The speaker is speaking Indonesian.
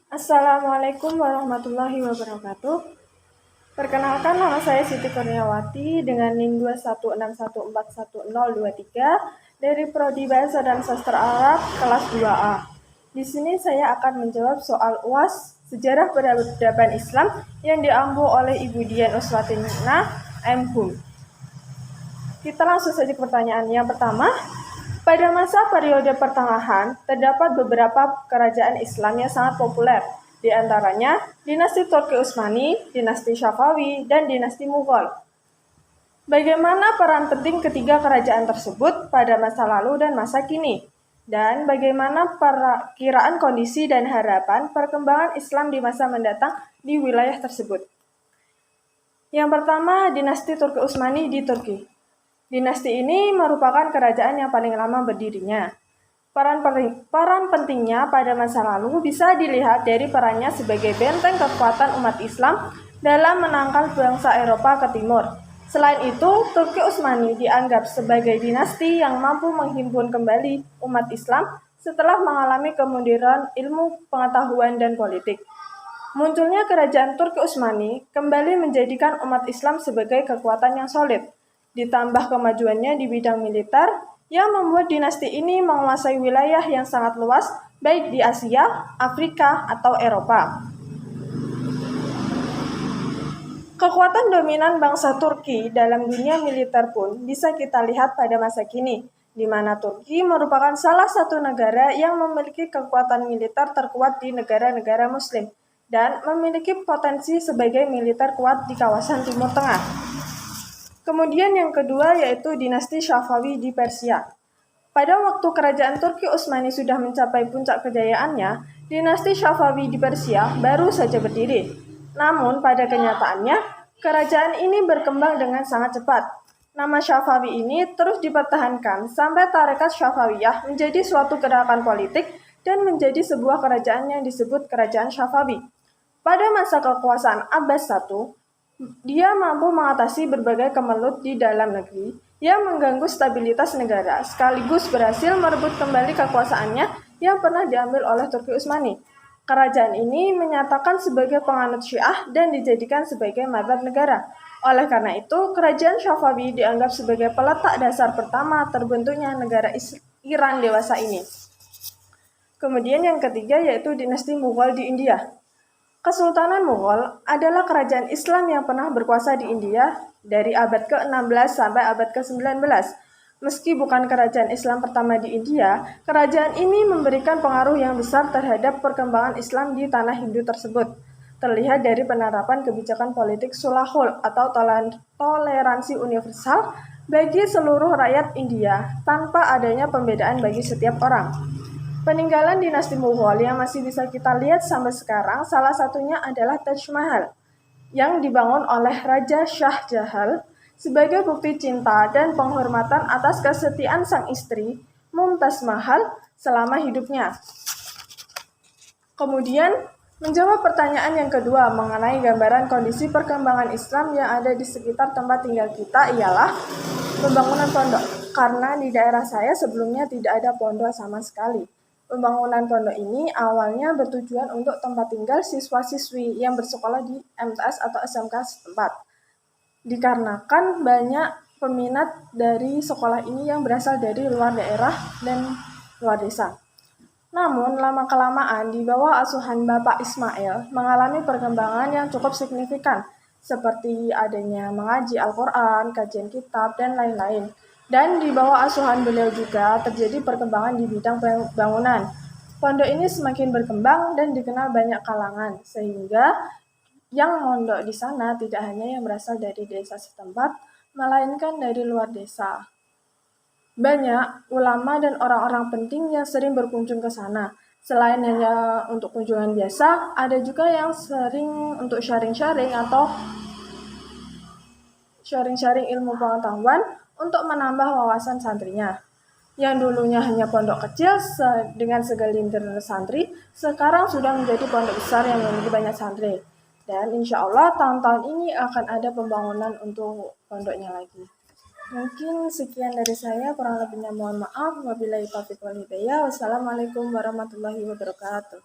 Assalamualaikum warahmatullahi wabarakatuh. Perkenalkan, nama saya Siti Kurniawati dengan NIM 216141023 dari Prodi Bahasa dan Sastra Arab kelas 2A. Di sini saya akan menjawab soal UAS Sejarah Peradaban Islam yang diampu oleh Ibu Dian Uswatina M.Hum. Kita langsung saja ke pertanyaan yang pertama. Pada masa periode pertengahan, terdapat beberapa kerajaan Islam yang sangat populer, di antaranya dinasti Turki Utsmani, dinasti Safawi, dan dinasti Mughal. Bagaimana peran penting ketiga kerajaan tersebut pada masa lalu dan masa kini? Dan bagaimana perkiraan kondisi dan harapan perkembangan Islam di masa mendatang di wilayah tersebut? Yang pertama, dinasti Turki Utsmani di Turki. Dinasti ini merupakan kerajaan yang paling lama berdirinya. Peran pentingnya pada masa lalu bisa dilihat dari perannya sebagai benteng kekuatan umat Islam dalam menangkal bangsa Eropa ke timur. Selain itu, Turki Utsmani dianggap sebagai dinasti yang mampu menghimpun kembali umat Islam setelah mengalami kemunduran ilmu pengetahuan dan politik. Munculnya kerajaan Turki Utsmani kembali menjadikan umat Islam sebagai kekuatan yang solid, ditambah kemajuannya di bidang militer yang membuat dinasti ini menguasai wilayah yang sangat luas baik di Asia, Afrika, atau Eropa. Kekuatan dominan bangsa Turki dalam dunia militer pun bisa kita lihat pada masa kini, di mana Turki merupakan salah satu negara yang memiliki kekuatan militer terkuat di negara-negara Muslim dan memiliki potensi sebagai militer kuat di kawasan Timur Tengah. Kemudian yang kedua yaitu dinasti Safawi di Persia. Pada waktu kerajaan Turki Utsmani sudah mencapai puncak kejayaannya, dinasti Safawi di Persia baru saja berdiri. Namun pada kenyataannya, kerajaan ini berkembang dengan sangat cepat. Nama Safawi ini terus dipertahankan sampai tarekat Safawiyah menjadi suatu gerakan politik dan menjadi sebuah kerajaan yang disebut Kerajaan Safawi. Pada masa kekuasaan Abbas I, dia mampu mengatasi berbagai kemelut di dalam negeri yang mengganggu stabilitas negara, sekaligus berhasil merebut kembali kekuasaannya yang pernah diambil oleh Turki Utsmani. Kerajaan ini menyatakan sebagai penganut Syiah dan dijadikan sebagai mazhab negara. Oleh karena itu, kerajaan Safawi dianggap sebagai peletak dasar pertama terbentuknya negara Iran dewasa ini. Kemudian yang ketiga yaitu dinasti Mughal di India. Kesultanan Mughal adalah kerajaan Islam yang pernah berkuasa di India dari abad ke-16 sampai abad ke-19. Meski bukan kerajaan Islam pertama di India, kerajaan ini memberikan pengaruh yang besar terhadap perkembangan Islam di tanah Hindu tersebut. Terlihat dari penerapan kebijakan politik sulahul atau toleransi universal bagi seluruh rakyat India tanpa adanya pembedaan bagi setiap orang. Peninggalan dinasti Mughal yang masih bisa kita lihat sampai sekarang salah satunya adalah Taj Mahal yang dibangun oleh Raja Shah Jahan sebagai bukti cinta dan penghormatan atas kesetiaan sang istri Mumtaz Mahal selama hidupnya. Kemudian menjawab pertanyaan yang kedua mengenai gambaran kondisi perkembangan Islam yang ada di sekitar tempat tinggal kita ialah pembangunan pondok. Karena di daerah saya sebelumnya tidak ada pondok sama sekali. Pembangunan pondok ini awalnya bertujuan untuk tempat tinggal siswa-siswi yang bersekolah di MTS atau SMK setempat. Dikarenakan banyak peminat dari sekolah ini yang berasal dari luar daerah dan luar desa. Namun, lama-kelamaan di bawah asuhan Bapak Ismail mengalami perkembangan yang cukup signifikan, seperti adanya mengaji Al-Quran, kajian kitab, dan lain-lain. Dan di bawah asuhan beliau juga terjadi perkembangan di bidang bangunan. Pondok ini semakin berkembang dan dikenal banyak kalangan, sehingga yang mondok di sana tidak hanya yang berasal dari desa setempat, melainkan dari luar desa. Banyak ulama dan orang-orang penting yang sering berkunjung ke sana. Selain hanya untuk kunjungan biasa, ada juga yang sering untuk sharing-sharing atau sharing-sharing ilmu pengetahuan untuk menambah wawasan santrinya. Yang dulunya hanya pondok kecil dengan segelintir santri, sekarang sudah menjadi pondok besar yang memiliki banyak santri. Dan insya Allah tahun-tahun ini akan ada pembangunan untuk pondoknya lagi. Mungkin sekian dari saya, kurang lebihnya mohon maaf. Wabillahi taufiq wal hidayah. Wassalamualaikum warahmatullahi wabarakatuh.